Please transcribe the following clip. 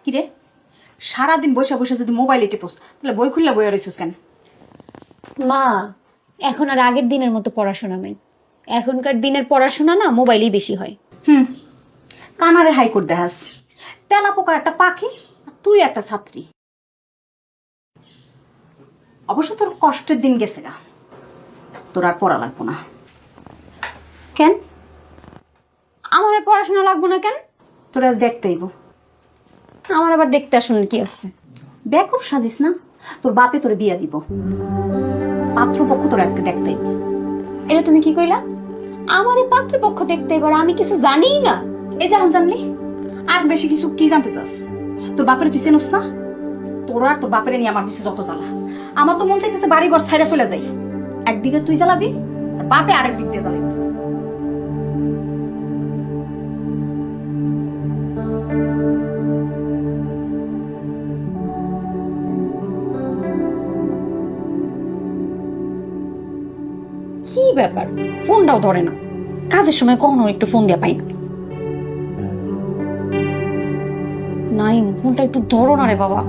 কিরে সারাদিন বসে বসে যদি মোবাইলে টিপোস তাহলে বই খুললে বই রইছিস কেন? মা, এখন আর আগের দিনের মতো পড়াশোনা নেই। এখনকার দিনের পড়াশোনা না মোবাইলেই বেশি হয়। কানারে হাই করে দেখাস। তেলা পোকা একটা পাখি আর তুই একটা ছাত্রী। অবশ্য তোর কষ্টের দিন গেছে গা, তোর আর পড়া লাগবো না। কেন আমার আর পড়াশোনা লাগবে না কেন? তোর আর দেখতেইব। আমার আবার দেখতে আসুন কি আছে? বেকুব সাজিস না, তোর বাপে তোরে বিয়া দিব। পাত্রপক্ষ তোর আজকে দেখতেই। এটা তুমি কি কইলা? আমার এই পাত্রপক্ষ দেখতে এবার আমি কিছু জানিই না। এই যে এখন জানলি, আর বেশি কিছু কি জানতে চাস? তোর বাপের তুই চেনস না? তোর আর তোর বাপের নিয়ে আমার হচ্ছে যত জ্বালা। আমার তো মন চাইতেছে বাড়ি ঘর ছাইড়া চলে যাই। একদিকে তুই জ্বালাবি আর বাপে আরেক দিক দিয়ে জ্বালাবি। কি ব্যাপার, ফোনটাও ধরে না। কাজের সময় কখনো একটু ফোন দেয়া পাই না। নাই, ফোনটা একটু ধরো না রে বাবা।